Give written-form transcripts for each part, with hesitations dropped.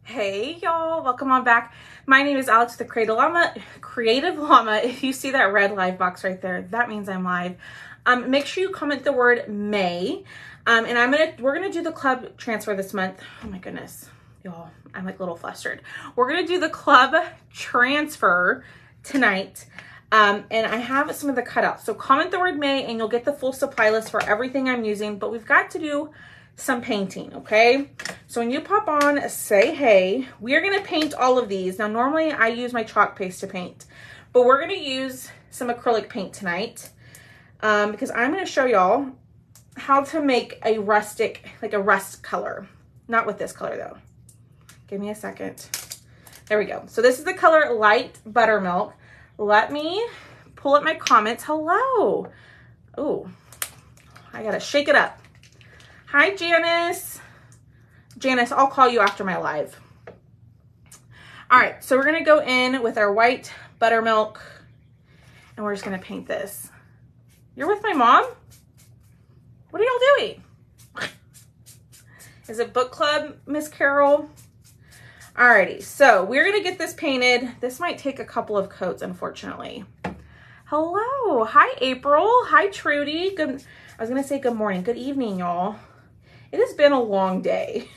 Hey y'all, welcome on back. My name is Alex, the Creative Llama. If you see that red live box right there, that means I'm live. Make sure you comment the word May. And we're gonna do the club transfer this month. Oh my goodness, y'all, I'm like a little flustered. We're gonna do the club transfer tonight. And I have some of the cutouts. So comment the word May and you'll get the full supply list for everything I'm using, but we've got to do some painting, okay? So when you pop on, say hey. We are gonna paint all of these. Now, normally I use my chalk paste to paint, but we're gonna use some acrylic paint tonight because I'm gonna show y'all how to make a rustic, like a rust color. Not with this color though. Give me a second. There we go. So this is the color Light Buttermilk. Let me pull up my comments. Hello. Oh, I gotta shake it up. Hi, Janice. Janice, I'll call you after my live. All right, so we're gonna go in with our white buttermilk and we're just gonna paint this. You're with my mom? What are y'all doing? Is it book club, Miss Carol? Alrighty, so we're gonna get this painted. This might take a couple of coats, unfortunately. Hello, hi, April. Hi, Trudy. Good. I was gonna say good morning. Good evening, y'all. It has been a long day.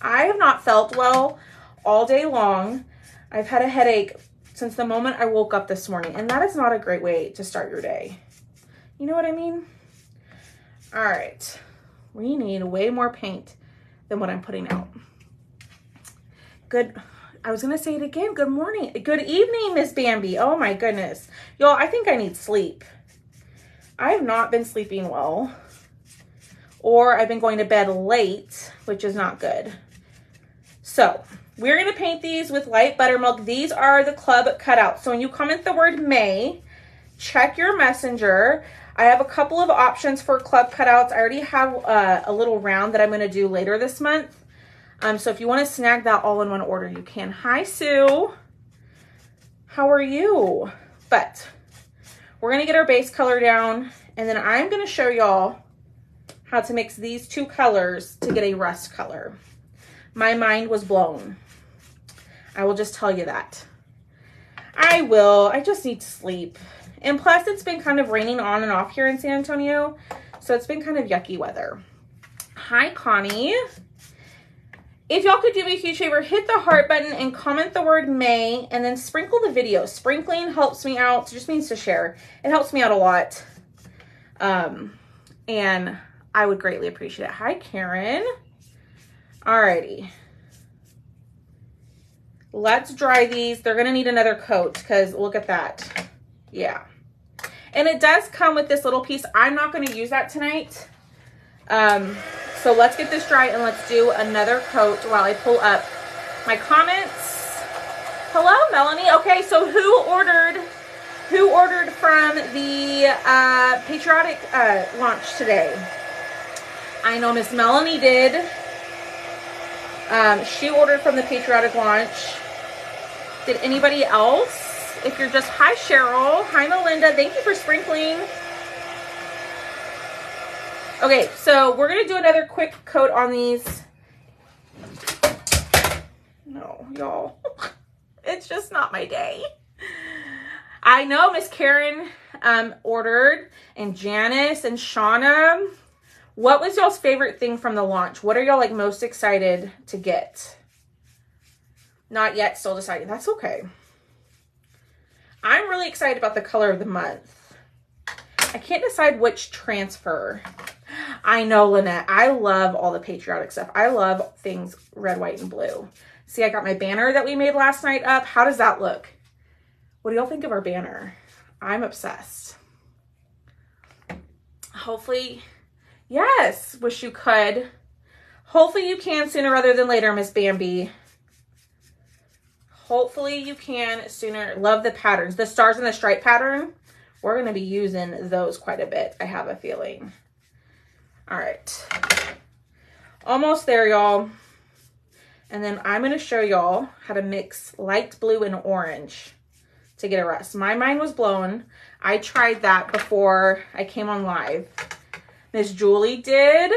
I have not felt well all day long. I've had a headache since the moment I woke up this morning, and that is not a great way to start your day. You know what I mean? All right, we need way more paint than what I'm putting out. Good, I was gonna say it again. Good morning, good evening, Miss Bambi. Oh my goodness. Y'all, I think I need sleep. I have not been sleeping well. Or I've been going to bed late, which is not good. So we're gonna paint these with light buttermilk. These are the club cutouts. So when you comment the word May, check your messenger. I have a couple of options for club cutouts. I already have a little round that I'm gonna do later this month. So if you wanna snag that all in one order, you can. Hi, Sue. How are you? But we're gonna get our base color down and then I'm gonna show y'all how to mix these two colors to get a rust color. My mind was blown. I will just tell you that. I just need to sleep. And plus it's been kind of raining on and off here in San Antonio. So it's been kind of yucky weather. Hi, Connie. If y'all could do me a huge favor, hit the heart button and comment the word May and then sprinkle the video. Sprinkling helps me out. It just means to share. It helps me out a lot. And I would greatly appreciate it. Hi, Karen. Alrighty. Let's dry these. They're gonna need another coat because look at that. Yeah. And it does come with this little piece. I'm not gonna use that tonight. So let's get this dry and let's do another coat while I pull up my comments. Hello, Melanie. Okay, so who ordered from the patriotic launch today? I know Miss Melanie did. She ordered from the patriotic launch. Did anybody else? If you're just, hi Cheryl, hi Melinda, thank you for sprinkling. Okay, so we're gonna do another quick coat on these. No, y'all, it's just not my day. I know Miss Karen ordered, and Janice and Shauna. What was y'all's favorite thing from the launch? What are y'all like most excited to get? Not yet, still deciding. That's okay. I'm really excited about the color of the month. I can't decide which transfer. I know, Lynette. I love all the patriotic stuff. I love things red, white, and blue. See, I got my banner that we made last night up. How does that look? What do y'all think of our banner? I'm obsessed. Hopefully, yes, wish you could. Hopefully you can sooner rather than later, Miss Bambi. Hopefully you can sooner. Love the patterns. The stars and the stripe pattern. We're going to be using those quite a bit, I have a feeling. All right. Almost there, y'all. And then I'm going to show y'all how to mix light blue and orange to get a rust. My mind was blown. I tried that before I came on live. Miss Julie did.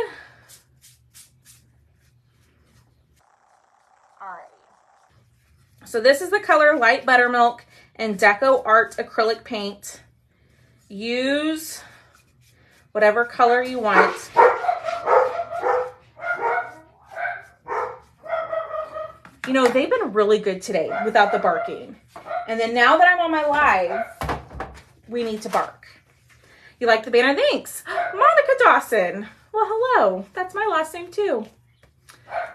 Alrighty. So this is the color Light Buttermilk and Deco Art acrylic paint. Use whatever color you want. You know, they've been really good today without the barking. And then now that I'm on my live, we need to bark. You like the banner? Thanks. Monica Dawson. Well, hello. That's my last name too.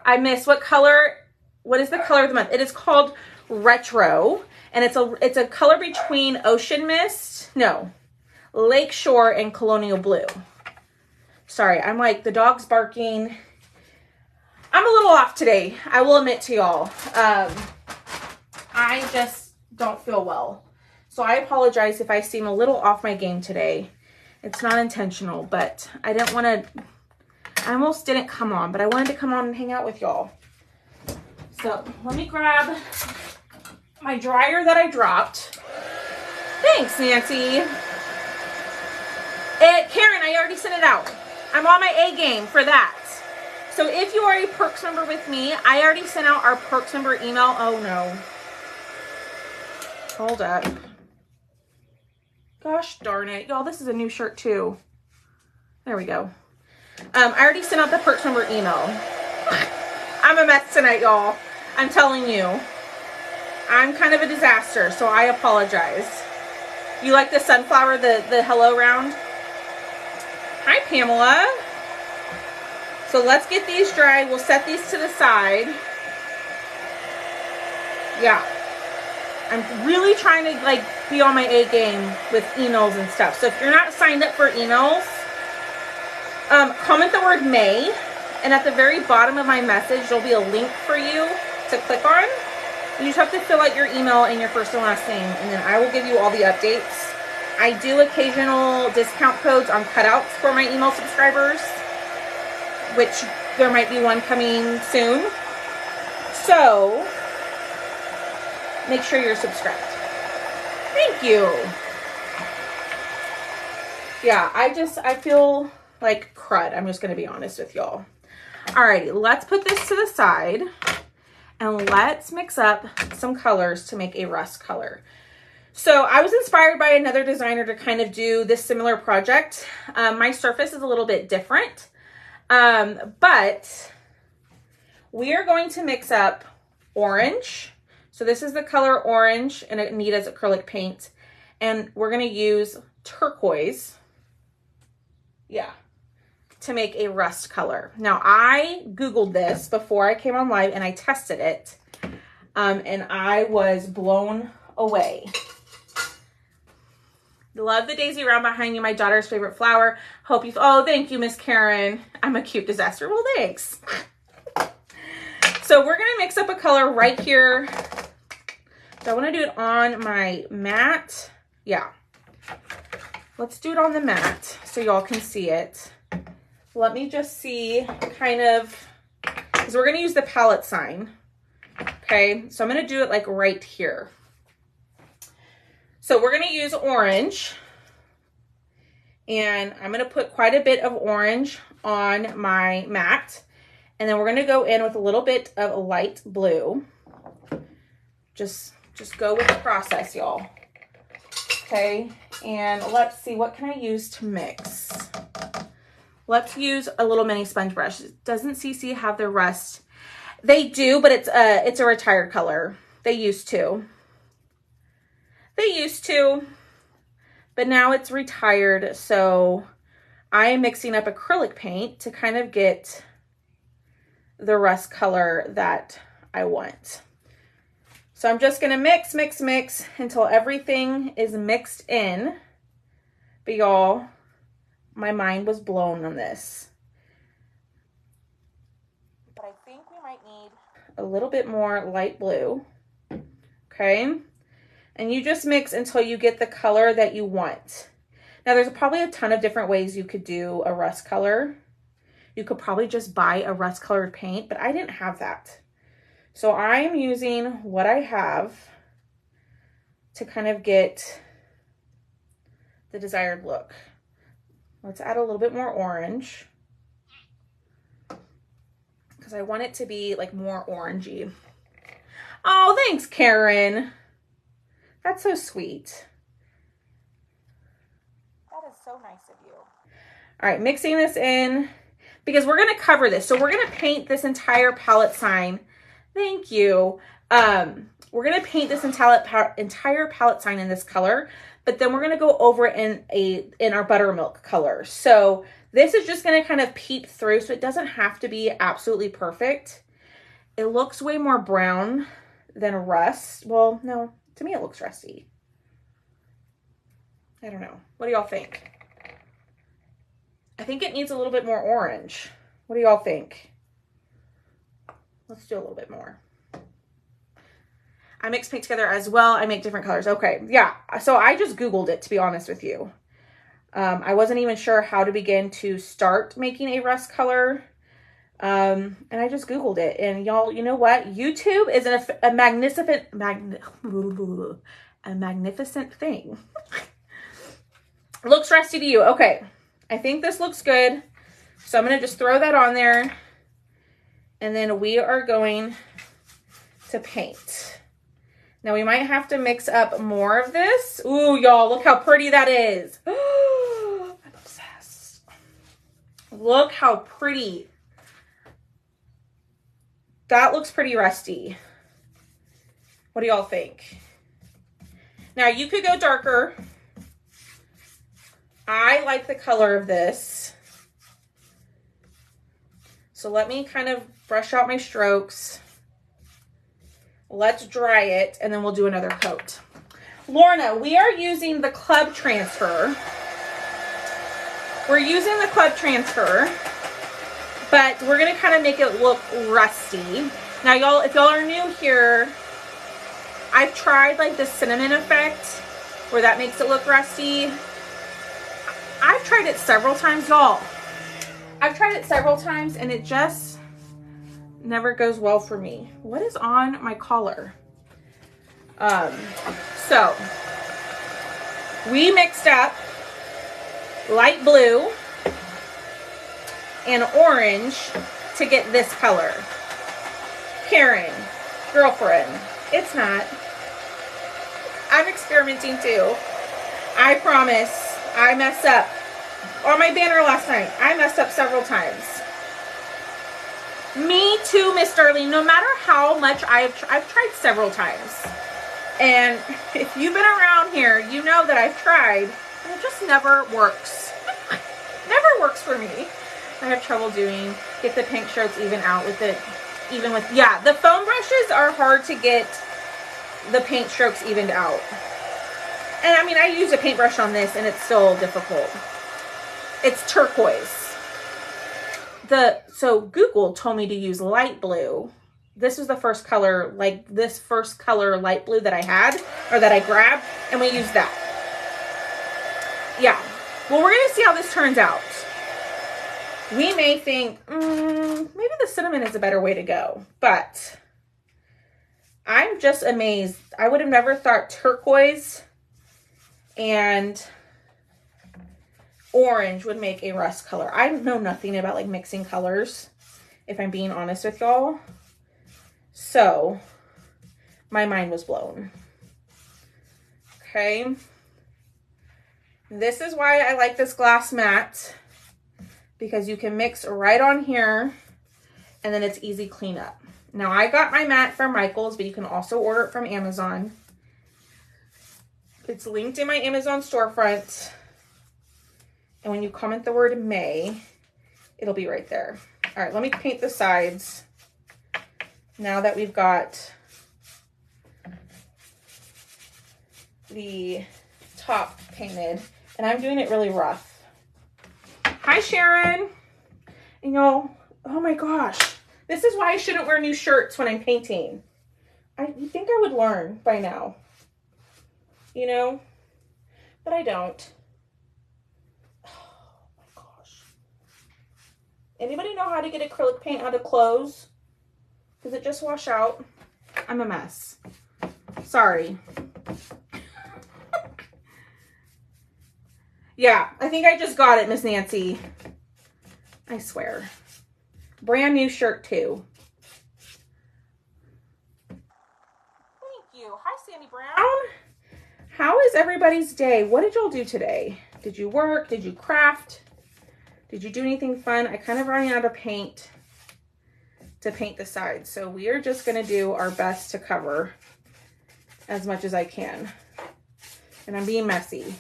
I missed what color. What is the color of the month? It is called Retro. And it's a color between Ocean Mist, no, Lakeshore and Colonial Blue. Sorry, I'm like, the dog's barking. I'm a little off today, I will admit to y'all. I just don't feel well. So I apologize if I seem a little off my game today. It's not intentional, but I didn't want to, I almost didn't come on, but I wanted to come on and hang out with y'all. So let me grab my dryer that I dropped. Thanks, Nancy. Karen, I already sent it out. I'm on my A game for that. So if you are a Perks member with me, I already sent out our Perks member email. Oh no. Hold up. Gosh darn it. Y'all, this is a new shirt too. There we go. I already sent out the Perks member email. I'm a mess tonight, y'all. I'm telling you. I'm kind of a disaster, so I apologize. You like the sunflower, the hello round? Hi, Pamela. So let's get these dry. We'll set these to the side. Yeah. I'm really trying to like be on my A game with emails and stuff. So if you're not signed up for emails, comment the word May. And at the very bottom of my message, there'll be a link for you to click on. You just have to fill out your email and your first and last name. And then I will give you all the updates. I do occasional discount codes on cutouts for my email subscribers, which there might be one coming soon. So make sure you're subscribed. Thank you. Yeah, I feel like crud. I'm just going to be honest with y'all. Alrighty, let's put this to the side and let's mix up some colors to make a rust color. So I was inspired by another designer to kind of do this similar project. My surface is a little bit different, but we are going to mix up orange. So this is the color orange and Anita's acrylic paint. And we're going to use turquoise. Yeah. To make a rust color. Now I Googled this before I came on live and I tested it. And I was blown away. Love the daisy round behind you, my daughter's favorite flower. Hope you, oh, thank you, Miss Karen. I'm a cute disaster. Well, thanks. So we're gonna mix up a color right here. So I wanna do it on my mat. Yeah. Let's do it on the mat so y'all can see it. Let me just see kind of, because we're gonna use the palette sign. Okay, so I'm gonna do it like right here. So we're going to use orange, and I'm going to put quite a bit of orange on my mat, and then we're going to go in with a little bit of light blue. Just go with the process, y'all. Okay, and let's see, what can I use to mix? Let's use a little mini sponge brush. Doesn't CC have the rust? They do, but it's a retired color. They used to. But now it's retired, so I am mixing up acrylic paint to kind of get the rust color that I want. So I'm just gonna mix until everything is mixed in. But y'all, my mind was blown on this. But I think we might need a little bit more light blue, okay? And you just mix until you get the color that you want. Now there's probably a ton of different ways you could do a rust color. You could probably just buy a rust colored paint, but I didn't have that. So I'm using what I have to kind of get the desired look. Let's add a little bit more orange because I want it to be like more orangey. Oh, thanks, Karen. That's so sweet. That is so nice of you. All right, mixing this in because we're going to cover this. So we're going to paint this entire palette sign. Thank you. We're going to paint this entire palette sign in this color, but then we're going to go over it in our buttermilk color. So this is just going to kind of peek through, so it doesn't have to be absolutely perfect. It looks way more brown than rust. Well, no, to me it looks rusty. I don't know. What do y'all think? I think it needs a little bit more orange. What do y'all think? Let's do a little bit more. I mix paint together as well. I make different colors. Okay, yeah. So I just Googled it, to be honest with you. I wasn't even sure how to begin to start making a rust color. And I just Googled it. And y'all, you know what? YouTube is a magnificent thing. Looks rusty to you. Okay. I think this looks good. So I'm going to just throw that on there. And then we are going to paint. Now we might have to mix up more of this. Ooh, y'all, look how pretty that is. I'm obsessed. Look how pretty. That looks pretty rusty. What do y'all think? Now you could go darker. I like the color of this. So let me kind of brush out my strokes. Let's dry it, and then we'll do another coat. Lorna, we are using the club transfer. We're using the club transfer, but we're going to kind of make it look rusty. Now, y'all, if y'all are new here, I've tried like the cinnamon effect where that makes it look rusty. I've tried it several times, y'all. I've tried it several times, and it just never goes well for me. What is on my collar? So we mixed up light blue and orange to get this color. Karen, girlfriend, it's not. I'm experimenting too. I promise. I messed up. On my banner last night, I messed up several times. Me too, Miss Darlene. No matter how much I've tried several times. And if you've been around here, you know that I've tried, and it just never works. Never works for me. I have trouble get the paint strokes even out with it. Yeah, the foam brushes are hard to get the paint strokes evened out. And I mean, I use a paintbrush on this and it's still difficult. It's turquoise. So Google told me to use light blue. This was the first color, like this first color light blue that I had, or that I grabbed, and we used that. Yeah. Well, we're going to see how this turns out. We may think, maybe the cinnamon is a better way to go, but I'm just amazed. I would have never thought turquoise and orange would make a rust color. I know nothing about like mixing colors, if I'm being honest with y'all. So my mind was blown. Okay. This is why I like this glass mat, because you can mix right on here and then it's easy cleanup. Now I got my mat from Michael's, but you can also order it from Amazon. It's linked in my Amazon storefront. And when you comment the word May, it'll be right there. All right, let me paint the sides. Now that we've got the top painted, and I'm doing it really rough. Hi, Sharon. And y'all, oh my gosh. This is why I shouldn't wear new shirts when I'm painting. You think I would learn by now, you know, but I don't. Anybody know how to get acrylic paint out of clothes? Does it just wash out? I'm a mess. Sorry. Yeah, I think I just got it, Miss Nancy. I swear. Brand new shirt too. you. Hi, Sandy Brown. How is everybody's day? What did y'all do today? Did you work? Did you craft? Did you do anything fun? I kind of ran out of paint to paint the sides, so we are just going to do our best to cover as much as I can. And I'm being messy.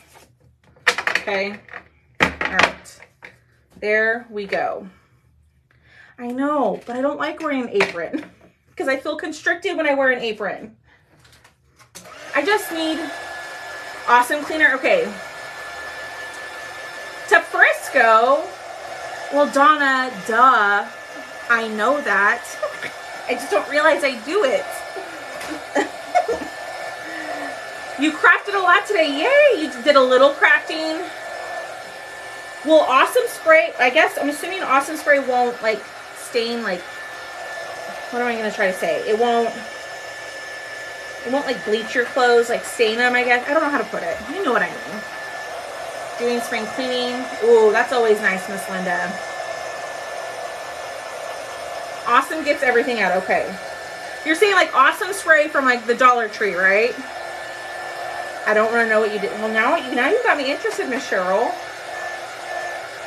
Okay. All right. There we go. I know, but I don't like wearing an apron because I feel constricted when I wear an apron. I just need awesome cleaner. Okay. To Frisco. Well, Donna, duh. I know that. I just don't realize I do it. You crafted a lot today. Yay! You did a little crafting. Well, Awesome Spray, I guess, I'm assuming Awesome Spray won't, like, stain, like, what am I going to try to say? It won't, like, bleach your clothes, like, stain them, I guess. I don't know how to put it. You know what I mean. Doing spring cleaning. Ooh, that's always nice, Miss Linda. Awesome gets everything out. Okay. You're saying, like, Awesome Spray from, like, the Dollar Tree, right? I don't want to know what you did. Well, now you got me interested, Miss Cheryl.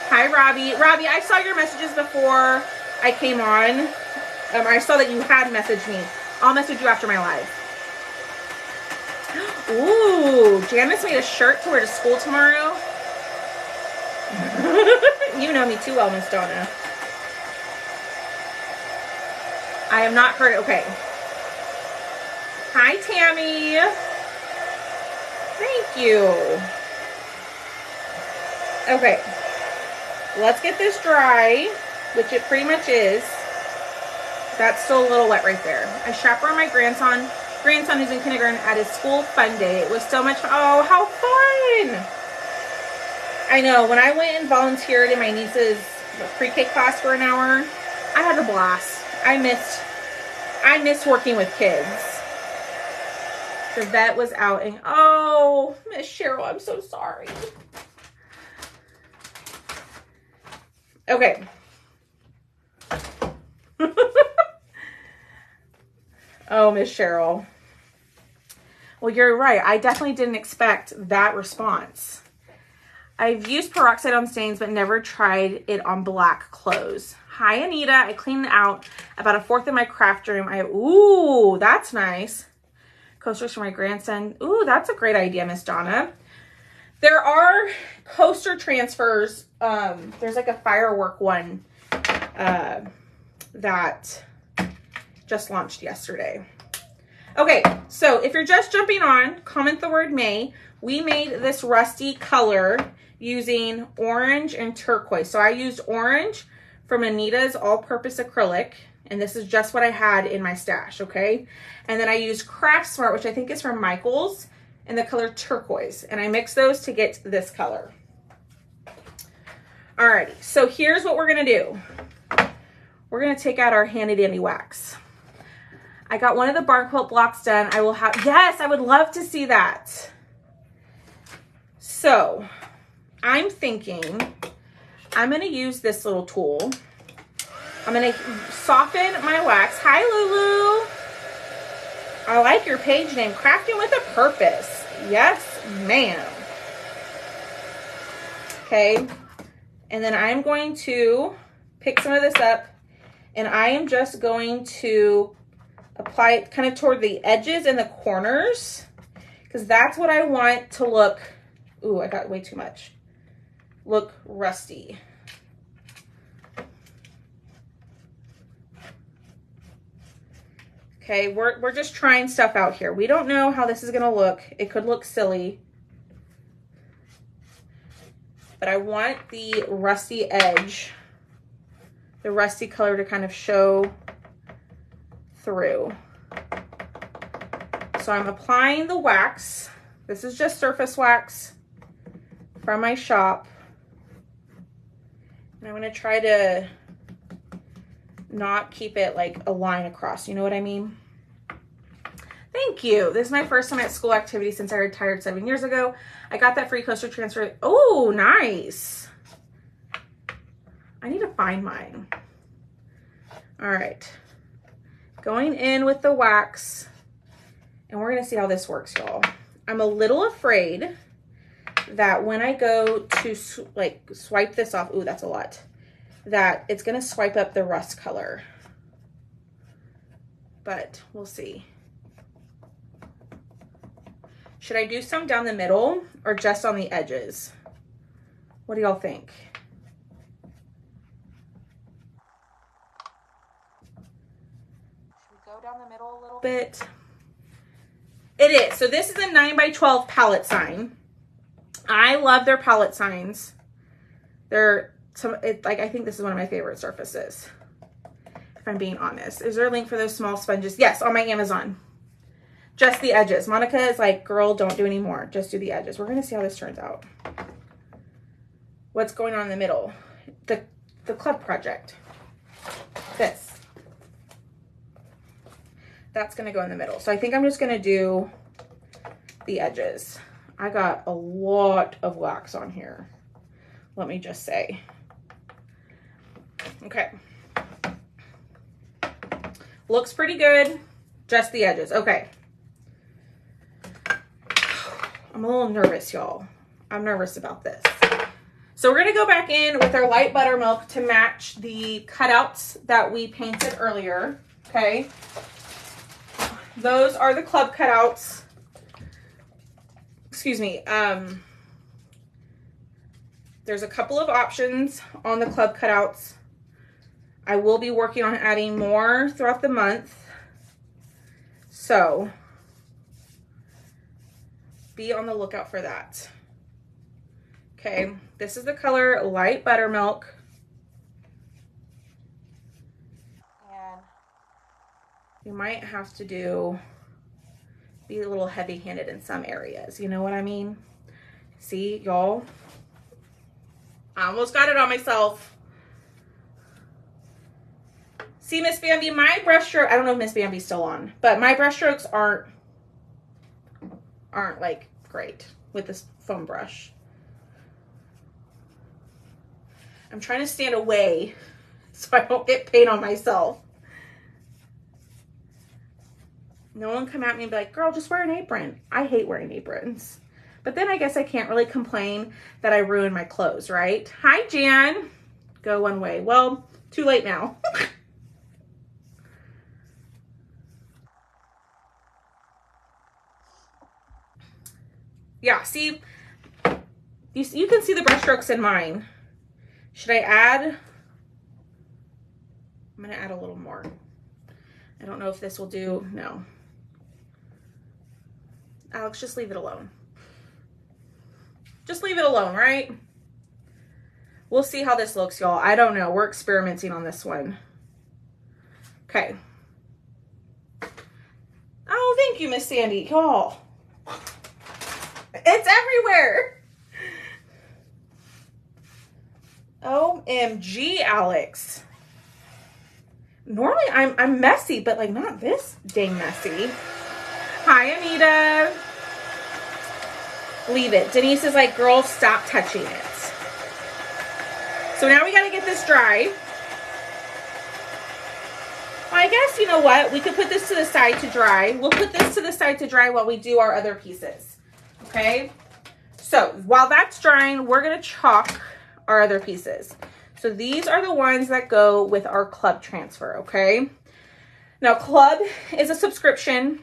Hi, Robbie. Robbie, I saw your messages before I came on. I saw that you had messaged me. I'll message you after my live. Ooh, Janice made a shirt to wear to school tomorrow. You know me too well, Miss Donna. I have not heard it. Okay. Hi, Tammy. Thank you. Okay. Let's get this dry, which it pretty much is. That's still a little wet right there. I chaperoned my grandson who's in kindergarten at his school fun day. It was so much fun. Oh, how fun. I know, when I went and volunteered in my niece's pre-K class for an hour, I had a blast. I miss working with kids. The vet was out and, oh, Miss Cheryl, I'm so sorry. Okay. Oh, Miss Cheryl. Well, you're right. I definitely didn't expect that response. I've used peroxide on stains, but never tried it on black clothes. Hi, Anita. I cleaned out about 1/4 of my craft room. Ooh, that's nice. Coasters for my grandson. Ooh, that's a great idea, Miss Donna. There are coaster transfers. There's like a firework one that just launched yesterday. Okay, so if you're just jumping on, comment the word May. We made this rusty color using orange and turquoise. So I used orange from Anita's all-purpose acrylic, and this is just what I had in my stash, okay? And then I used Craft Smart, which I think is from Michael's, in the color turquoise, and I mixed those to get this color. Alrighty, so here's what we're gonna do. We're gonna take out our handy dandy wax. I got one of the bark quilt blocks done. I will have, yes, I would love to see that. So I'm thinking I'm gonna use this little tool. I'm gonna soften my wax. Hi, Lulu. I like your page name, Crafting with a Purpose. Yes, ma'am. Okay, and then I'm going to pick some of this up, and I am just going to apply it kind of toward the edges and the corners, because that's what I want to look, ooh, I got way too much, look rusty. Okay, we're just trying stuff out here. We don't know how this is gonna look. It could look silly, but I want the rusty edge, the rusty color to kind of show through. So I'm applying the wax. This is just surface wax from my shop. And I'm gonna try to not keep it like a line across, you know what I mean? Thank you. This is my first time at school activity since I retired 7 years ago. I got that free coaster transfer. Oh, nice. I need to find mine. All right. Going in with the wax And we're gonna see how this works, y'all. I'm a little afraid that when I go to like swipe this off, ooh, that's a lot, that it's gonna swipe up the rust color. But we'll see. Should I do some down the middle or just on the edges? What do y'all think? Should we go down the middle a little bit? It is. So this is a 9x12 palette sign. I love their palette signs. They're like, I think this is one of my favorite surfaces, if I'm being honest. Is there a link for those small sponges? Yes, on my Amazon. Just the edges. Monica is like, girl, don't do any more. Just do the edges. We're going to see how this turns out. What's going on in the middle? The club project. This. That's going to go in the middle. So I think I'm just going to do the edges. I got a lot of wax on here. Let me just say. Okay. Looks pretty good. Just the edges. Okay. I'm a little nervous, y'all. I'm nervous about this. So we're going to go back in with our light buttermilk to match the cutouts that we painted earlier. Okay. Those are the club cutouts. Excuse me. There's a couple of options on the club cutouts. I will be working on adding more throughout the month. So be on the lookout for that. Okay, this is the color Light Buttermilk. And you might have to be a little heavy-handed in some areas. You know what I mean? See, y'all? I almost got it on myself. See, Miss Bambi, my brush stroke, I don't know if Miss Bambi's still on, but my brush strokes aren't like great with this foam brush. I'm trying to stand away so I don't get paint on myself. No one come at me and be like, girl, just wear an apron. I hate wearing aprons. But then I guess I can't really complain that I ruined my clothes, right? Hi, Jan. Go one way. Well, too late now. Yeah, see, you can see the brush strokes in mine. Should I add? I'm going to add a little more. I don't know if this will do. No. Alex, just leave it alone. Just leave it alone, right? We'll see how this looks, y'all. I don't know. We're experimenting on this one. Okay. Oh, thank you, Miss Sandy. Y'all. It's everywhere. OMG, Alex. Normally I'm messy, but like not this dang messy. Hi, Anita. Leave it. Denise is like, girl, stop touching it. So now we got to get this dry. Well, I guess, you know what? We could put this to the side to dry. We'll put this to the side to dry while we do our other pieces. Okay? So while that's drying, we're going to chalk our other pieces. So these are the ones that go with our club transfer, okay? Now, club is a subscription.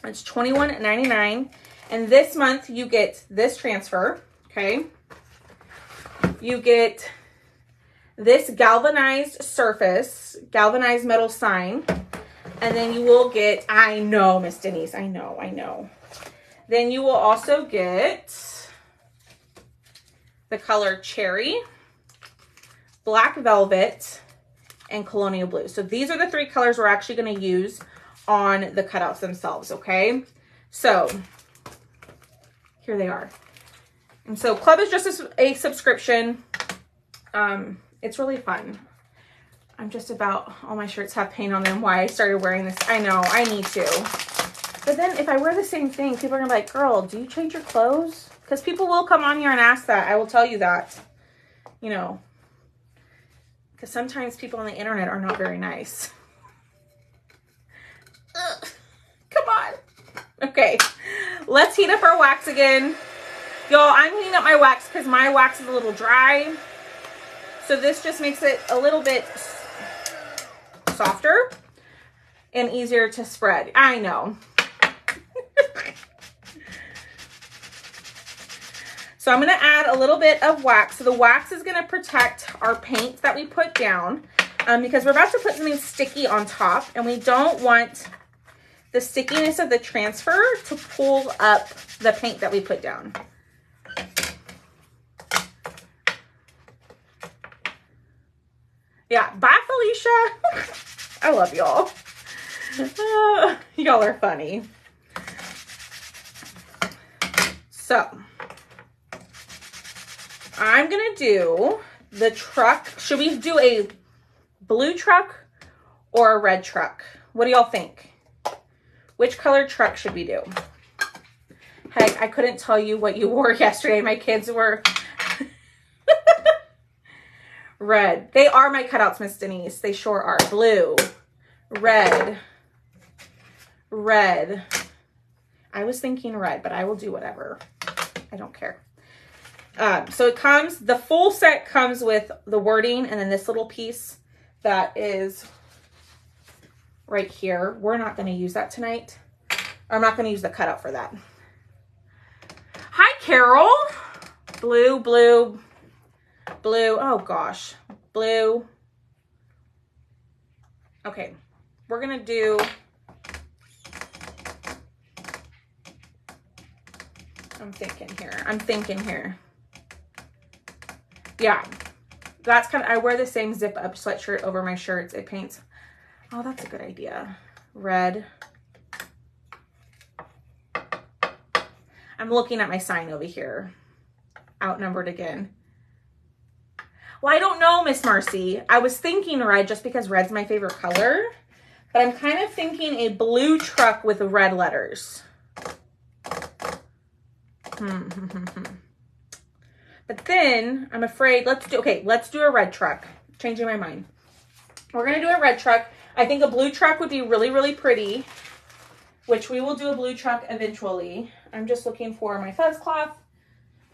It's $21.99. And this month you get this transfer, okay? You get this galvanized surface, galvanized metal sign. And then you will get, I know, Miss Denise, I know. Then you will also get the color cherry, black velvet, and colonial blue. So these are the three colors we're actually going to use on the cutouts themselves, okay? So here they are. And so club is just a subscription. It's really fun. I'm just about, all my shirts have paint on them. Why I started wearing this. I know, I need to. But then if I wear the same thing, people are gonna be like, girl, do you change your clothes? Because people will come on here and ask that. I will tell you that, you know, because sometimes people on the internet are not very nice. Ugh. Come on. Okay, let's heat up our wax again. Y'all, I'm heating up my wax because my wax is a little dry. So this just makes it a little bit softer and easier to spread. I know. So I'm going to add a little bit of wax. So the wax is going to protect our paint that we put down because we're about to put something sticky on top, and we don't want the stickiness of the transfer to pull up the paint that we put down. Yeah, bye, Felicia. I love y'all. Y'all are funny. So I'm gonna do the truck. Should we do a blue truck or a red truck? What do y'all think? Which color truck should we do? Heck, I couldn't tell you what you wore yesterday. My kids were red. They are my cutouts, Miss Denise. They sure are. Blue, red, red. I was thinking red, but I will do whatever. I don't care. So it comes, the full set comes with the wording and then this little piece that is right here. We're not going to use that tonight. I'm not going to use the cutout for that. Hi, Carol. Blue, blue, blue. Oh gosh. Blue. Okay. We're going to do, I'm thinking here. Yeah. That's kind of, I wear the same zip up sweatshirt over my shirts. It paints. Oh, that's a good idea. Red. I'm looking at my sign over here. Outnumbered again. Well, I don't know, Miss Marcy. I was thinking red just because red's my favorite color. But I'm kind of thinking a blue truck with red letters. But then I'm afraid, let's do a red truck. Changing my mind. We're going to do a red truck. I think a blue truck would be really, really pretty, which we will do a blue truck eventually. I'm just looking for my fuzz cloth.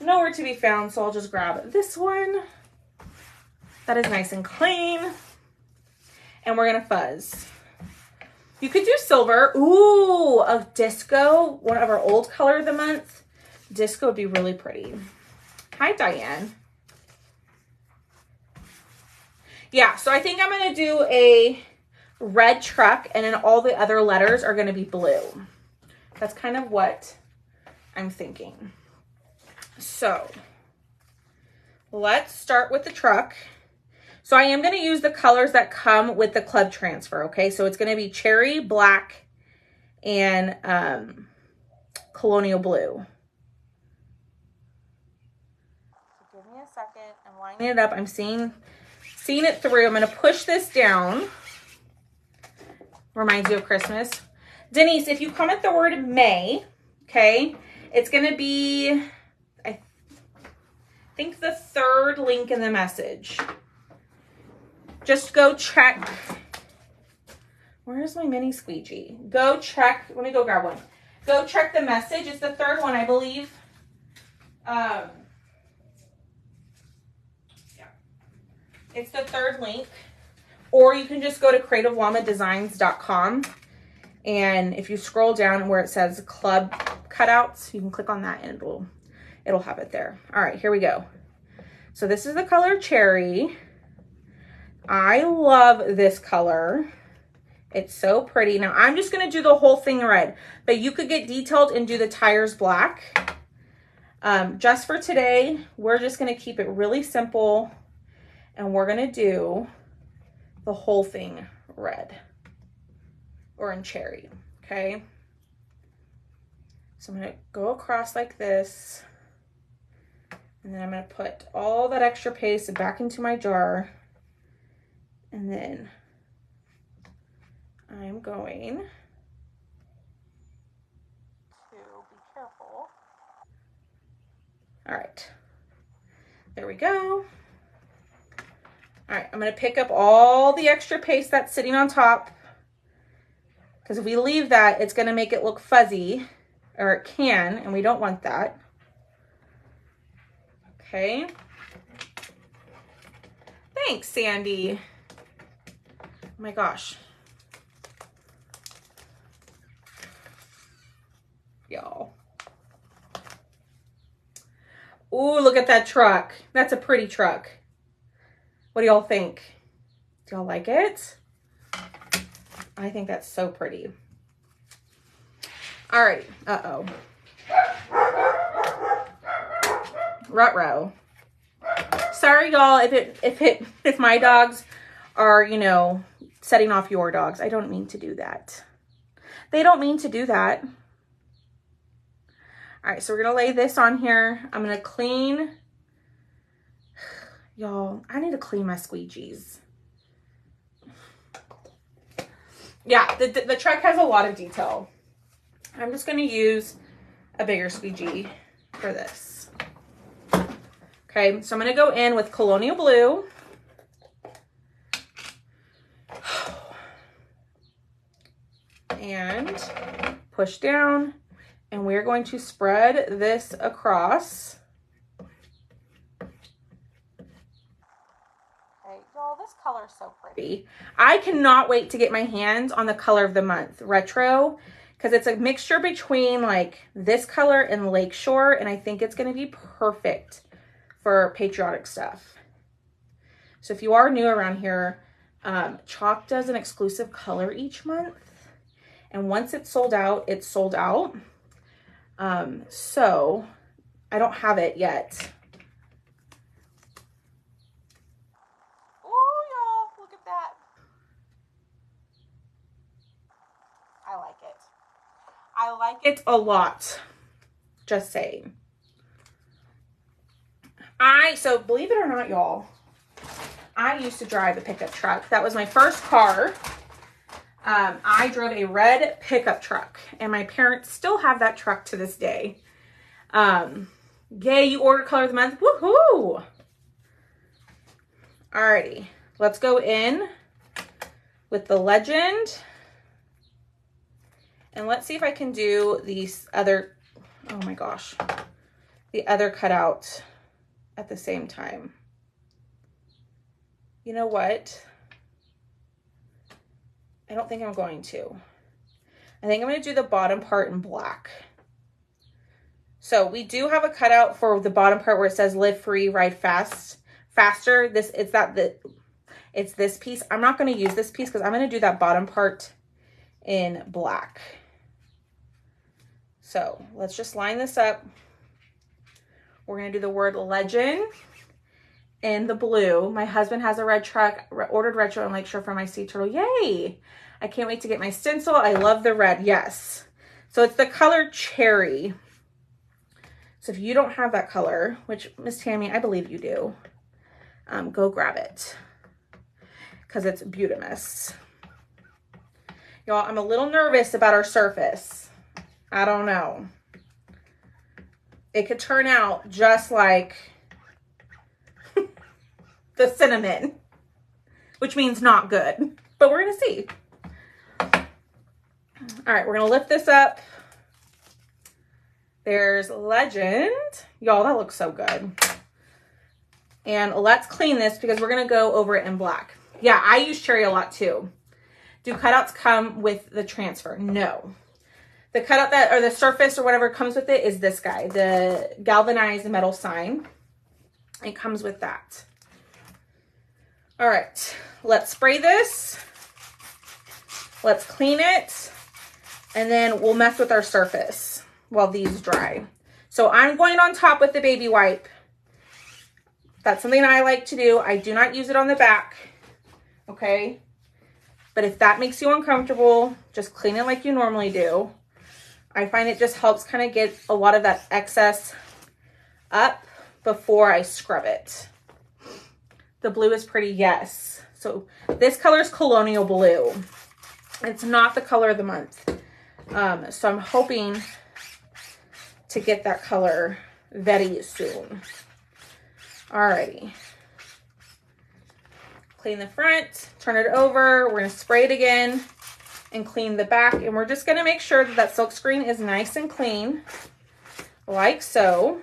Nowhere to be found, so I'll just grab this one. That is nice and clean. And we're going to fuzz. You could do silver. Ooh, a disco, one of our old color of the month. Disco would be really pretty. Hi, Diane. Yeah, so I think I'm going to do a red truck, and then all the other letters are going to be blue. That's kind of what I'm thinking. So let's start with the truck. So I am going to use the colors that come with the club transfer, okay? So it's going to be cherry, black, and colonial blue. So give me a second. I'm lining it up. I'm seeing it through. I'm going to push this down. Reminds you of Christmas. Denise, if you comment the word May, okay, it's going to be, I think, the third link in the message. Just go check. Where's my mini squeegee? Go check. Let me go grab one. Go check the message. It's the third one, I believe. Yeah. It's the third link. Or you can just go to creativellamadesigns.com. And if you scroll down where it says Club Cutouts, you can click on that and it'll have it there. All right, here we go. So this is the color Cherry. I love this color. It's so pretty. Now I'm just going to do the whole thing red, but you could get detailed and do the tires black. Just for today, we're just going to keep it really simple, and we're going to do the whole thing red or in cherry. Okay. So I'm going to go across like this, and then I'm going to put all that extra paste back into my jar. And then I'm going to be careful. All right, there we go. All right, I'm going to pick up all the extra paste that's sitting on top, because if we leave that, it's going to make it look fuzzy. or it can, and we don't want that. Okay. Thanks, Sandy. Oh my gosh. Y'all. Ooh, look at that truck. That's a pretty truck. What do y'all think? Do y'all like it? I think that's so pretty. All right. Uh-oh. Ruh-roh. Sorry, y'all, if my dogs are, you know, setting off your dogs. I don't mean to do that. They don't mean to do that. All right, so we're gonna lay this on here. I'm gonna clean. Y'all, I need to clean my squeegees. Yeah, the truck has a lot of detail. I'm just gonna use a bigger squeegee for this. Okay, so I'm gonna go in with Colonial Blue. And push down. And we're going to spread this across. Okay, y'all, this color is so pretty. I cannot wait to get my hands on the color of the month, Retro, because it's a mixture between like this color and Lakeshore, and I think it's going to be perfect for patriotic stuff. So if you are new around here, Chalk does an exclusive color each month, and once it's sold out, it's sold out. So I don't have it yet. Oh, y'all, look at that. I like it. I like it a lot. Just saying. So believe it or not, y'all, I used to drive a pickup truck. That was my first car. I drove a red pickup truck, and my parents still have that truck to this day. Yay, you ordered color of the month. Woohoo! Alrighty, let's go in with the legend. And let's see if I can do these other, oh my gosh, the other cutout at the same time. You know what? I don't think I'm going to. I think I'm going to do the bottom part in black. So we do have a cutout for the bottom part where it says live free, ride faster. It's this piece. I'm not going to use this piece because I'm going to do that bottom part in black. So let's just line this up. We're going to do the word legend in the blue. My husband has a red truck, ordered Retro and Lakeshore for my sea turtle. Yay! I can't wait to get my stencil. I love the red. Yes. So it's the color cherry. So if you don't have that color, which Miss Tammy, I believe you do, go grab it because it's beautimous. Y'all, I'm a little nervous about our surface. I don't know. It could turn out just like the cinnamon, which means not good, but we're going to see. All right, we're going to lift this up. There's legend. Y'all, that looks so good. And let's clean this because we're going to go over it in black. Yeah, I use cherry a lot too. Do cutouts come with the transfer? No. The cutout that, or the surface or whatever comes with it is this guy, the galvanized metal sign. It comes with that. All right, let's spray this. Let's clean it. And then we'll mess with our surface while these dry. So I'm going on top with the baby wipe. That's something I like to do. I do not use it on the back, okay? But if that makes you uncomfortable, just clean it like you normally do. I find it just helps kind of get a lot of that excess up before I scrub it. The blue is pretty, yes. So this color is Colonial Blue. It's not the color of the month. So I'm hoping to get that color very soon. Alrighty. Clean the front, turn it over. We're gonna spray it again. and clean the back. And we're just gonna make sure that that silk screen is nice and clean, like so.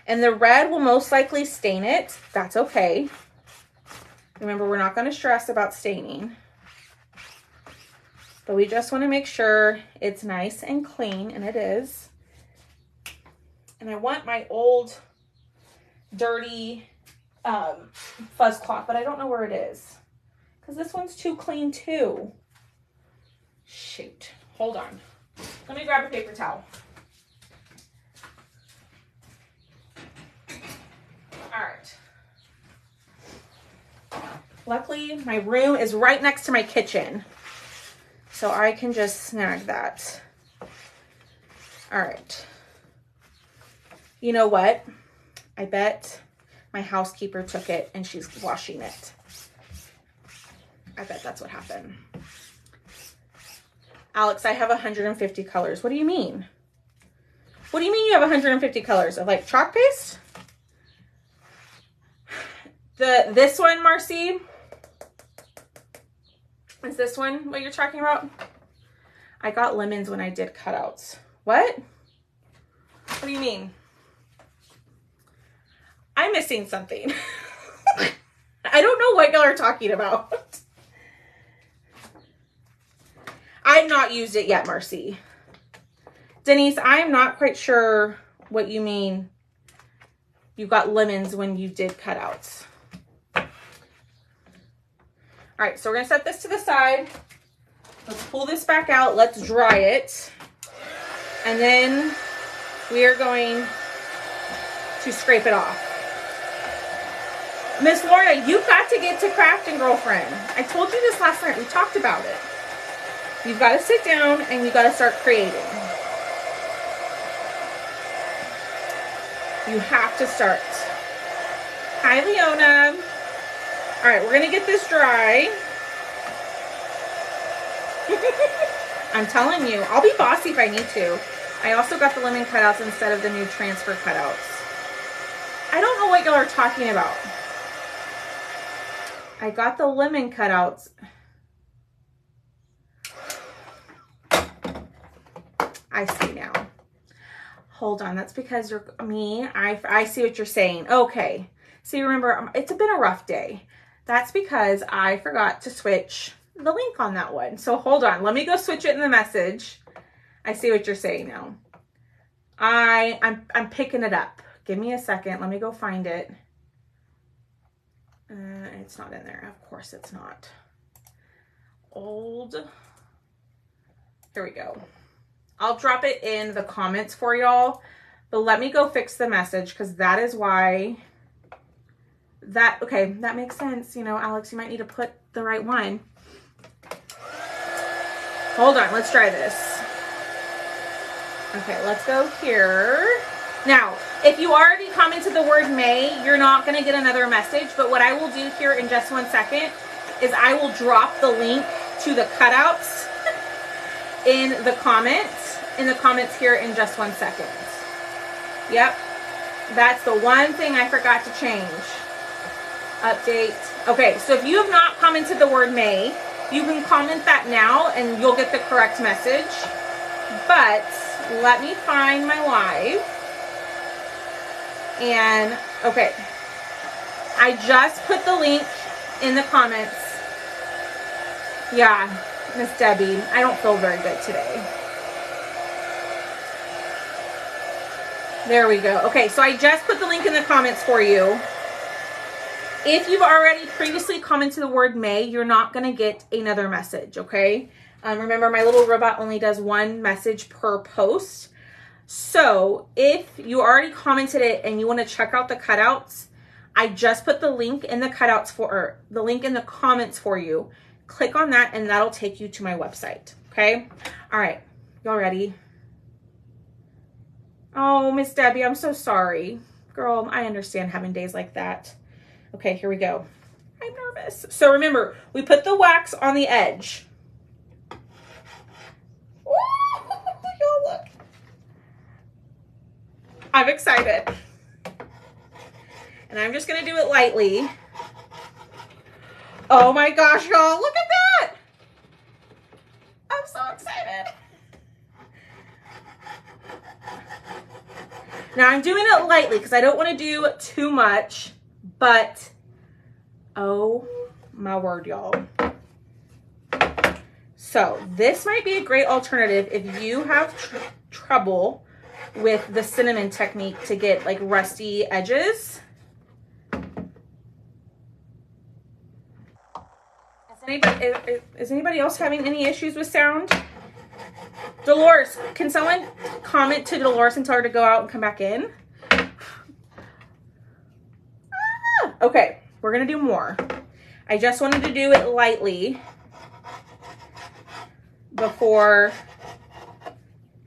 And the red will most likely stain it. That's okay. Remember, we're not gonna stress about staining. But we just wanna make sure it's nice and clean, and it is. And I want my old dirty fuzz cloth, but I don't know where it is. Because this one's too clean too. Shoot, hold on. Let me grab a paper towel. All right. Luckily, my room is right next to my kitchen, so I can just snag that. All right. You know what? I bet my housekeeper took it and she's washing it. I bet that's what happened. Alex, I have 150 colors. What do you mean? What do you mean you have 150 colors? Of like chalk paste? This one, Marcy? Is this one what you're talking about? I got lemons when I did cutouts. What? What do you mean? I'm missing something. I don't know what y'all are talking about. I've not used it yet, Marcy. Denise, I'm not quite sure what you mean. You got lemons when you did cutouts. All right, so we're gonna set this to the side. Let's pull this back out. Let's dry it. And then we are going to scrape it off. Miss Laura, you've got to get to crafting, girlfriend. I told you this last night. We talked about it. You've got to sit down and you've got to start creating. You have to start. Hi, Leona. All right, we're going to get this dry. I'm telling you, I'll be bossy if I need to. I also got the lemon cutouts instead of the new transfer cutouts. I don't know what y'all are talking about. I got the lemon cutouts. I see now. Hold on, that's because you're me. I see what you're saying. Okay. See, remember, it's been a rough day. That's because I forgot to switch the link on that one. So hold on, let me go switch it in the message. I see what you're saying now. I'm picking it up. Give me a second. Let me go find it. It's not in there. Of course it's not. Old. Here we go. I'll drop it in the comments for y'all, but let me go fix the message because that is why okay, that makes sense. You know, Alex, you might need to put the right one. Hold on, let's try this. Okay, let's go here. Now, if you already commented the word May, you're not going to get another message, but what I will do here in just 1 second is I will drop the link to the cutouts in the comments here in just 1 second. Yep, that's the one thing I forgot to change. Update. Okay, so if you have not commented the word May, you can comment that now and you'll get the correct message. But let me find my live. And, okay, I just put the link in the comments. Yeah, Miss Debbie, I don't feel very good today. There we go. Okay, so I just put the link in the comments for you. If you've already previously commented the word May, you're not going to get another message, okay? Remember, my little robot only does one message per post. So if you already commented it and you want to check out the cutouts, I just put the link in the cutouts the link in the comments for you. Click on that and that'll take you to my website. Okay. All right. Y'all ready? Oh, Miss Debbie, I'm so sorry. Girl, I understand having days like that. Okay, here we go. I'm nervous. So remember, we put the wax on the edge. Y'all look. I'm excited. And I'm just going to do it lightly. Oh my gosh, y'all, look at that. Now I'm doing it lightly because I don't want to do too much, but oh my word, y'all. So this might be a great alternative if you have trouble with the cinnamon technique to get like rusty edges. Is anybody else having any issues with sound? Dolores, can someone comment to Dolores and tell her to go out and come back in? Okay, we're gonna do more. I just wanted to do it lightly before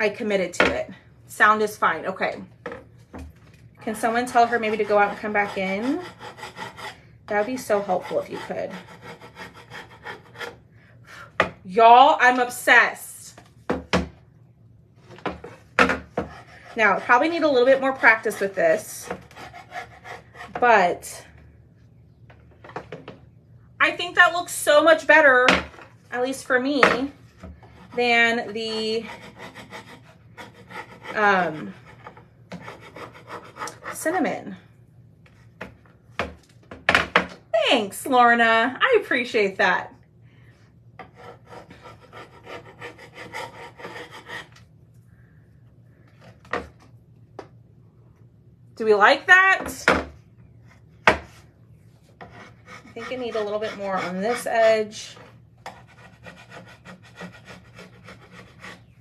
I committed to it. Sound is fine. Okay. Can someone tell her maybe to go out and come back in? That would be so helpful if you could. Y'all, I'm obsessed. Now, I probably need a little bit more practice with this, but I think that looks so much better, at least for me, than the cinnamon. Thanks, Lorna. I appreciate that. Do we like that? I think I need a little bit more on this edge.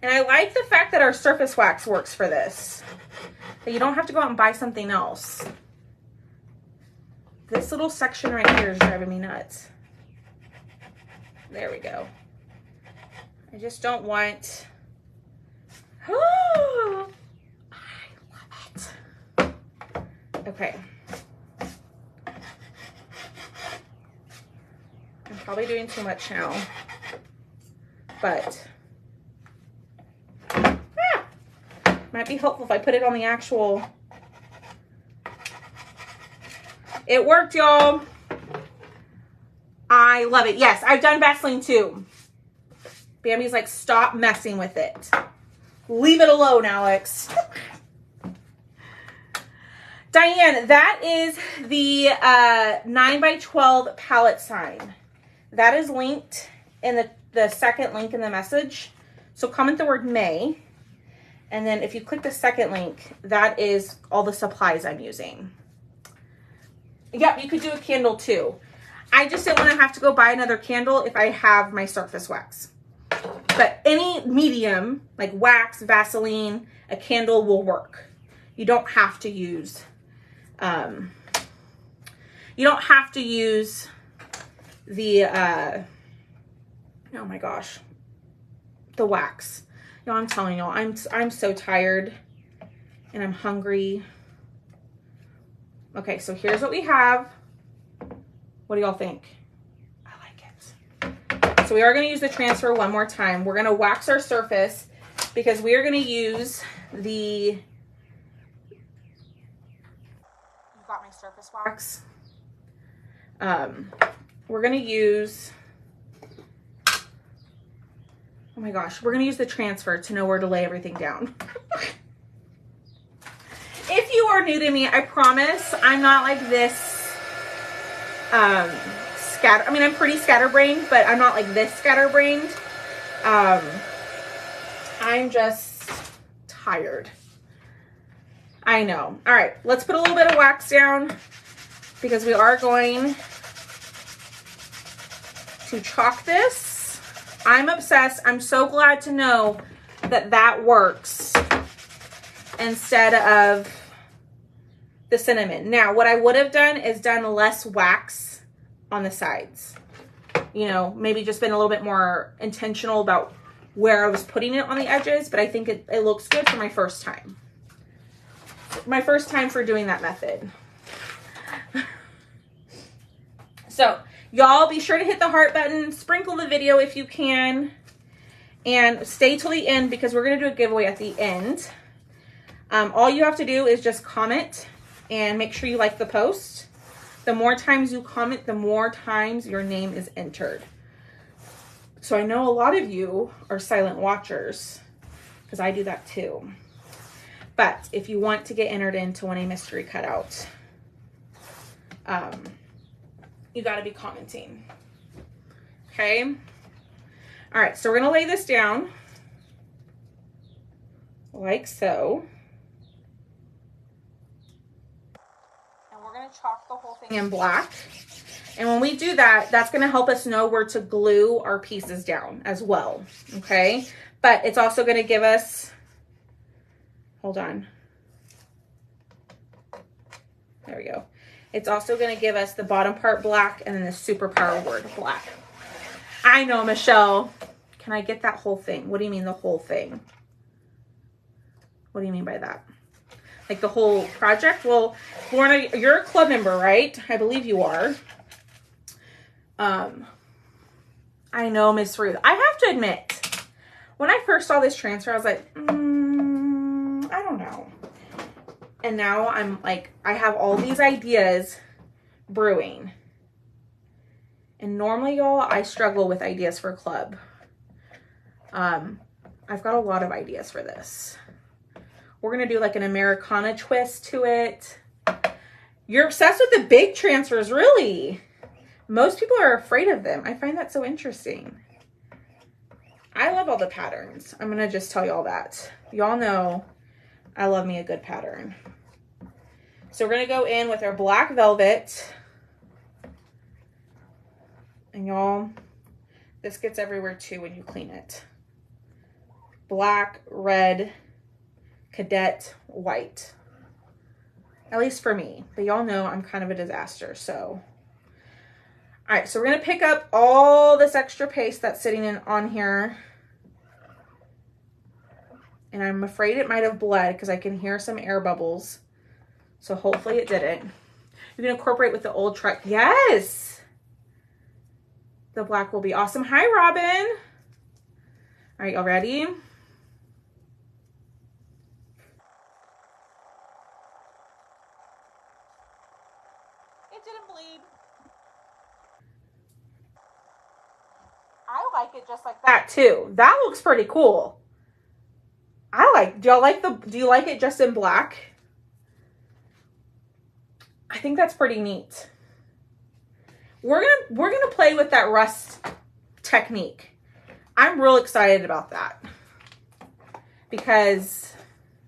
And I like the fact that our surface wax works for this. That you don't have to go out and buy something else. This little section right here is driving me nuts. There we go. I just don't want... Oh, I love it. Okay. I'm probably doing too much now, but might be helpful if I put it on the actual. It worked, y'all. I love it. Yes, I've done Vaseline too. Bambi's like, stop messing with it. Leave it alone, Alex. Diane, that is the 9x12 palette sign. That is linked in the second link in the message. So comment the word May. And then if you click the second link, that is all the supplies I'm using. Yep, you could do a candle too. I just didn't want to have to go buy another candle if I have my surface wax. But any medium, like wax, Vaseline, a candle will work. You don't have to use... you don't have to use the, oh my gosh, the wax. No, I'm telling y'all, I'm so tired and I'm hungry. Okay, so here's what we have. What do y'all think? I like it. So we are going to use the transfer one more time. We're going to wax our surface because we are going to use the... Got my surface wax. We're gonna use, oh my gosh, we're gonna use the transfer to know where to lay everything down. If you are new to me, I promise I'm not like this I mean, I'm pretty scatterbrained, but I'm not like this scatterbrained. I'm just tired. I know. All right, let's put a little bit of wax down because we are going to chalk this. I'm obsessed. I'm so glad to know that that works instead of the cinnamon. Now, what I would have done is done less wax on the sides. You know, maybe just been a little bit more intentional about where I was putting it on the edges, but I think it looks good for my first time. My first time for doing that method. So y'all be sure to hit the heart button, sprinkle the video if you can, and stay till the end because we're going to do a giveaway at the end. All you have to do is just comment and make sure you like the post. The more times you comment, the more times your name is entered. So I know a lot of you are silent watchers because I do that too. But if you want to get entered into winning mystery cutout, you got to be commenting. Okay. All right. So we're going to lay this down like so. And we're going to chalk the whole thing in black. And when we do that, that's going to help us know where to glue our pieces down as well. Okay. But it's also going to give us, hold on. There we go. It's also going to give us the bottom part black and then the superpower word black. I know, Michelle. Can I get that whole thing? What do you mean the whole thing? What do you mean by that? Like the whole project? Well, Lorna, you're a club member, right? I believe you are. I know, Miss Ruth. I have to admit, when I first saw this transfer, I was like, I don't know. And now I'm like, I have all these ideas brewing. And normally, y'all, I struggle with ideas for club. I've got a lot of ideas for this. We're going to do like an Americana twist to it. You're obsessed with the big transfers, really? Most people are afraid of them. I find that so interesting. I love all the patterns. I'm going to just tell y'all that. Y'all know I love me a good pattern. So we're going to go in with our black velvet. And y'all, this gets everywhere too when you clean it. Black, red, cadet, white. At least for me. But y'all know I'm kind of a disaster, so. All right, so we're going to pick up all this extra paste that's sitting on here. And I'm afraid it might have bled because I can hear some air bubbles. So hopefully it didn't. You can incorporate with the old truck. Yes! The black will be awesome. Hi, Robin. All right, y'all ready? It didn't bleed. I like it just like that too. That looks pretty cool. Do you like it just in black? I think that's pretty neat. We're gonna play with that rust technique. I'm real excited about that because,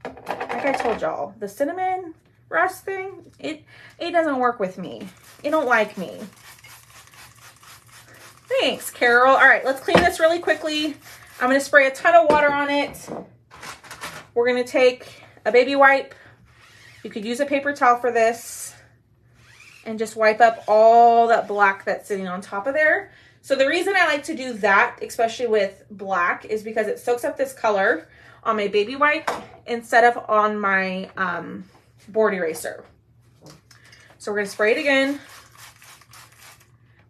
like I told y'all, the cinnamon rust thing, it doesn't work with me. It don't like me. Thanks, Carol. All right, let's clean this really quickly. I'm gonna spray a ton of water on it. We're gonna take a baby wipe. You could use a paper towel for this and just wipe up all that black that's sitting on top of there. So the reason I like to do that, especially with black, is because it soaks up this color on my baby wipe instead of on my board eraser. So we're gonna spray it again.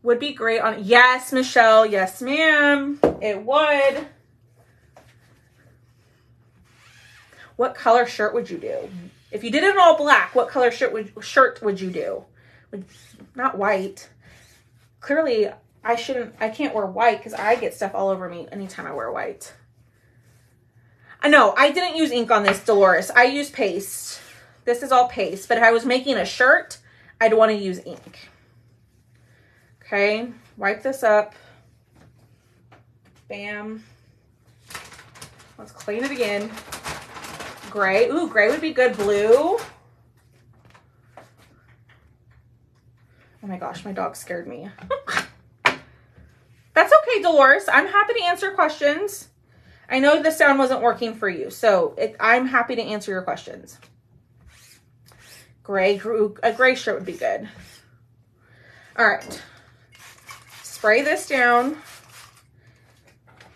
Would be great on, yes, Michelle, yes, ma'am, it would. What color shirt would you do? If you did it in all black, what color shirt would you do? Not white. Clearly, I can't wear white because I get stuff all over me anytime I wear white. I know, I didn't use ink on this, Dolores. I used paste. This is all paste, but if I was making a shirt, I'd want to use ink. Okay, wipe this up. Bam. Let's clean it again. Gray. Ooh, gray would be good. Blue. Oh my gosh, my dog scared me. That's okay, Dolores. I'm happy to answer questions. I know the sound wasn't working for you, so I'm happy to answer your questions. Gray. A gray shirt would be good. All right. Spray this down.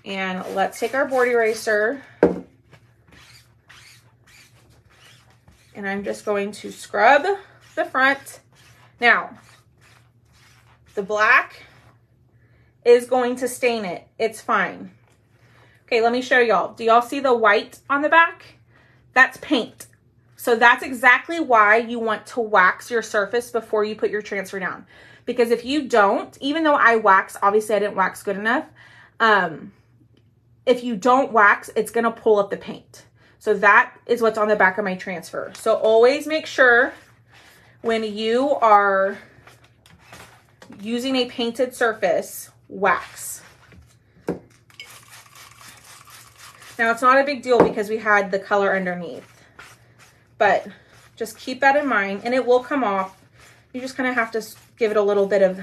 And let's take our board eraser. And I'm just going to scrub the front. Now, the black is going to stain it. It's fine. Okay, let me show y'all. Do y'all see the white on the back? That's paint. So that's exactly why you want to wax your surface before you put your transfer down. Because if you don't, even though I wax, obviously I didn't wax good enough. If you don't wax, it's gonna pull up the paint. So that is what's on the back of my transfer. So always make sure when you are using a painted surface, wax. Now it's not a big deal because we had the color underneath, but just keep that in mind and it will come off. You just kind of have to give it a little bit of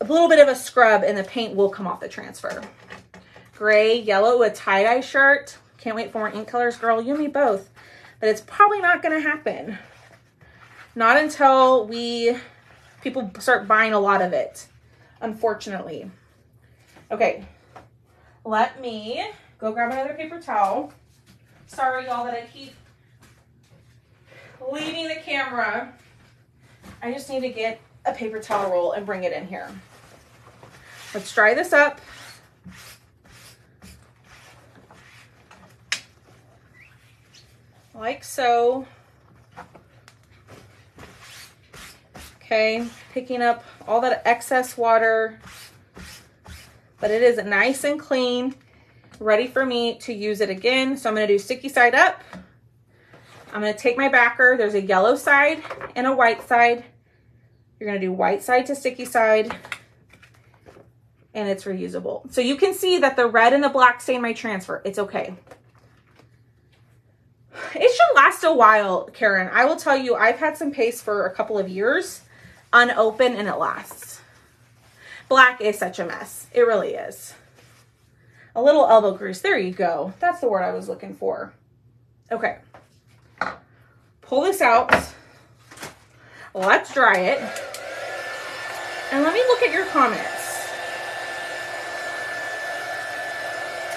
a scrub and the paint will come off the transfer. Gray, yellow, a tie-dye shirt. Can't wait for more ink colors, girl. You and me both. But it's probably not going to happen. Not until people start buying a lot of it, unfortunately. Okay, let me go grab another paper towel. Sorry, y'all, that I keep leaving the camera. I just need to get a paper towel roll and bring it in here. Let's dry this up. Like so. Okay, picking up all that excess water, but it is nice and clean, ready for me to use it again. So I'm going to do sticky side up. I'm going to take my backer. There's a yellow side and a white side. You're going to do white side to sticky side, and it's reusable. So you can see that the red and the black stain my transfer. It's okay. It should last a while, Karen. I will tell you, I've had some paste for a couple of years, unopened, and it lasts. Black is such a mess. It really is. A little elbow grease. There you go. That's the word I was looking for. Okay. Pull this out. Let's dry it. And let me look at your comments.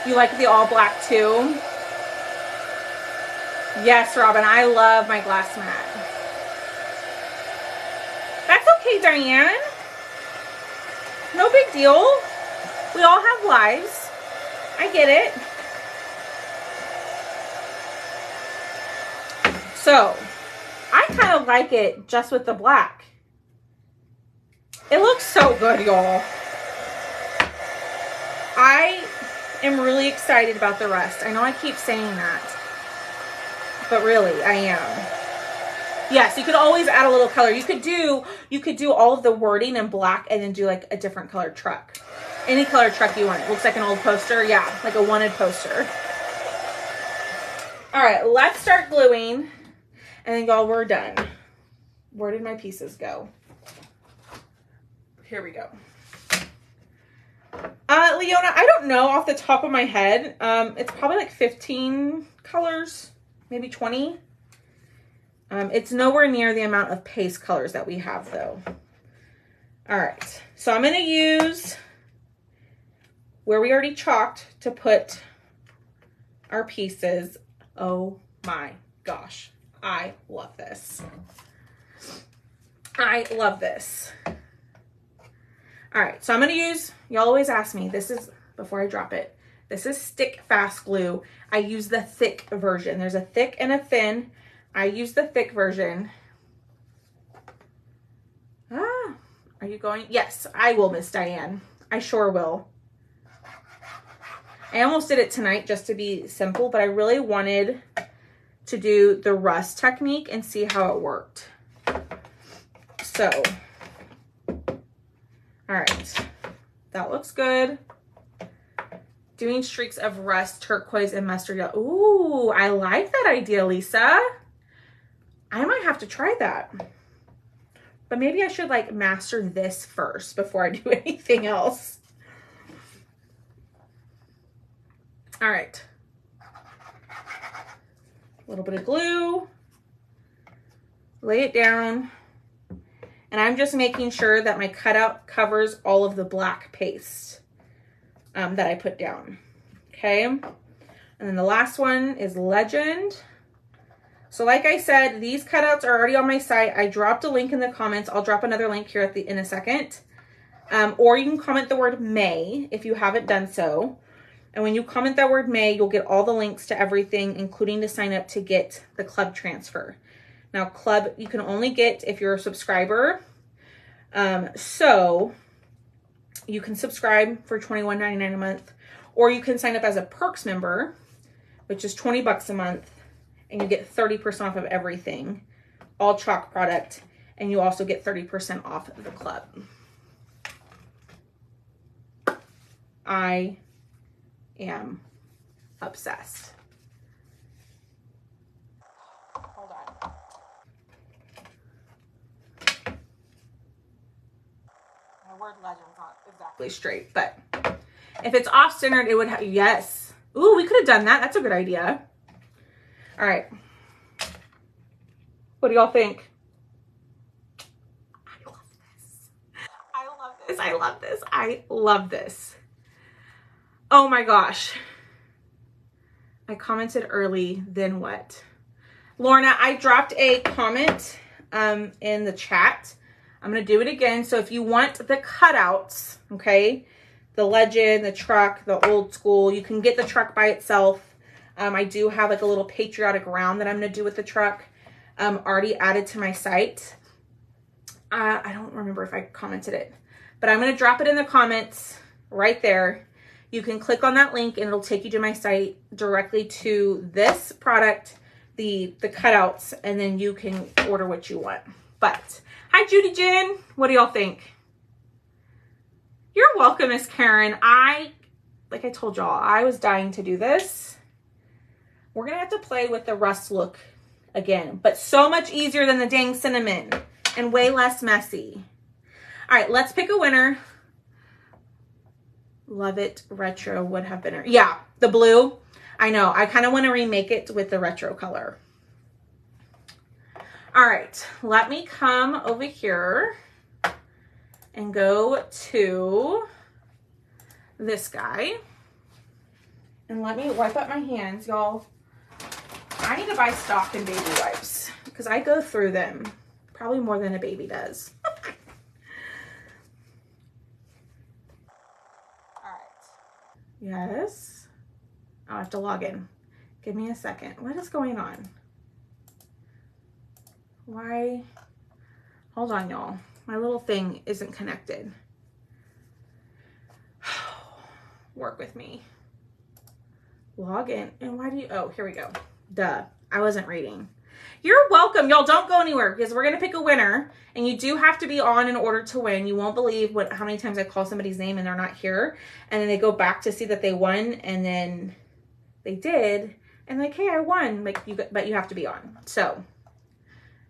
You like the all black too? Yes, Robin, I love my glass mat. That's okay, Diane. No big deal. We all have lives. I get it. So, I kind of like it just with the black. It looks so good, y'all. I am really excited about the rest. I know I keep saying that, but really, I am. Yes, you could always add a little color. You could do all of the wording in black and then do like a different colored truck. Any colored truck you want. It looks like an old poster. Yeah, like a wanted poster. All right, let's start gluing. And then, y'all, we're done. Where did my pieces go? Here we go. Leona, I don't know off the top of my head. It's probably like 15 colors, maybe 20. It's nowhere near the amount of paste colors that we have, though. All right, so I'm going to use where we already chalked to put our pieces. Oh my gosh, I love this. I love this. All right, so I'm going to use, y'all always ask me, this is, before I drop it, this is stick fast glue. I use the thick version. There's a thick and a thin. I use the thick version. Ah, are you going? Yes, I will, Miss Diane. I sure will. I almost did it tonight just to be simple, but I really wanted to do the rust technique and see how it worked. So, all right, that looks good. Doing streaks of rust, turquoise, and mustard yellow. Ooh, I like that idea, Lisa. I might have to try that. But maybe I should like master this first before I do anything else. All right. A little bit of glue. Lay it down. And I'm just making sure that my cutout covers all of the black paste that I put down. Okay. And then the last one is Legend. So like I said, these cutouts are already on my site. I dropped a link in the comments. I'll drop another link here in a second. Or you can comment the word May if you haven't done so. And when you comment that word May, you'll get all the links to everything, including to sign up to get the club transfer. Now, club, you can only get if you're a subscriber. So you can subscribe for $21.99 a month, or you can sign up as a perks member, which is 20 bucks a month, and you get 30% off of everything, all chalk product, and you also get 30% off the club. I am obsessed. Hold on. My word legend's not exactly straight, but if it's off-centered, it would have, yes. Ooh, we could have done that. That's a good idea. All right. What do y'all think? I love this. I love this. I love this. I love this. Oh my gosh. I commented early, then what? Lorna, I dropped a comment in the chat. I'm going to do it again. So if you want the cutouts, okay, the legend, the truck, the old school, you can get the truck by itself. I do have like a little patriotic round that I'm going to do with the truck already added to my site. I don't remember if I commented it, but I'm going to drop it in the comments right there. You can click on that link and it'll take you to my site directly to this product, the cutouts, and then you can order what you want. But hi, Judy Jen. What do y'all think? You're welcome, Miss Karen. Like I told y'all, I was dying to do this. We're going to have to play with the rust look again, but so much easier than the dang cinnamon and way less messy. All right, let's pick a winner. Love it. Retro would have been, yeah, the blue. I know. I kind of want to remake it with the retro color. All right, let me come over here and go to this guy. And let me wipe up my hands, y'all. I need to buy stock in baby wipes because I go through them probably more than a baby does. All right. Yes. I'll have to log in. Give me a second. What is going on? Why? Hold on, y'all. My little thing isn't connected. Work with me. Log in. And why do you, oh, here we go. Duh. I wasn't reading. You're welcome. Y'all don't go anywhere because we're going to pick a winner and you do have to be on in order to win. You won't believe how many times I call somebody's name and they're not here. And then they go back to see that they won and then they did. And like, hey, I won. Like but you have to be on. So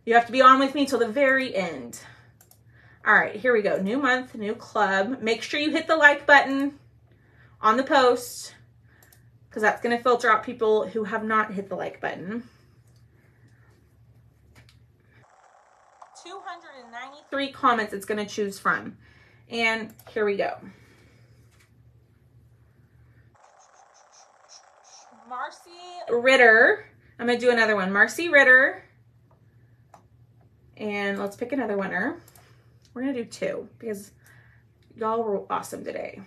you have to be on with me till the very end. All right, here we go. New month, new club. Make sure you hit the like button on the post because that's going to filter out people who have not hit the like button. 293 comments it's going to choose from. And here we go. Marcy Ritter. I'm going to do another one. Marcy Ritter. And let's pick another winner. We're going to do two because y'all were awesome today.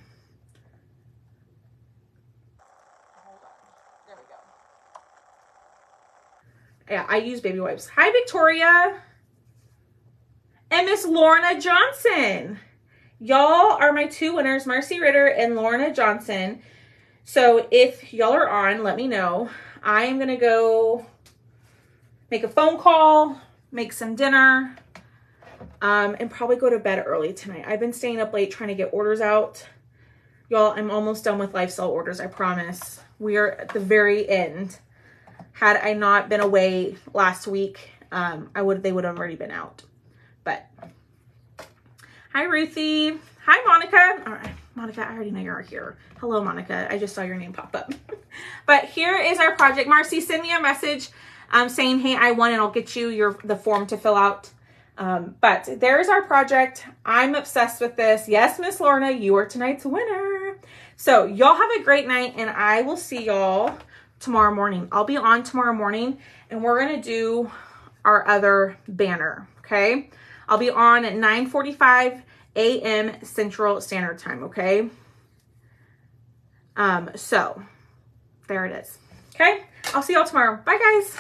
Hold on. There we go. Yeah, I use baby wipes. Hi, Victoria. And Miss Lorna Johnson. Y'all are my two winners, Marcy Ritter and Lorna Johnson. So if y'all are on, let me know. I am going to go make a phone call, make some dinner, and probably go to bed early tonight. I've been staying up late trying to get orders out. Y'all, I'm almost done with lifestyle orders, I promise. We are at the very end. Had I not been away last week, they would have already been out. But hi, Ruthie. Hi, Monica. All right, Monica, I already know you're here. Hello, Monica. I just saw your name pop up. But here is our project. Marcy, send me a message saying, hey, I won, and I'll get you the form to fill out. But there's our project. I'm obsessed with this. Yes, Miss Lorna, you are tonight's winner. So y'all have a great night, and I will see y'all tomorrow morning. I'll be on tomorrow morning, and we're going to do our other banner, okay? I'll be on at 9:45 a.m. Central Standard Time, okay? So there it is. Okay, I'll see y'all tomorrow. Bye, guys.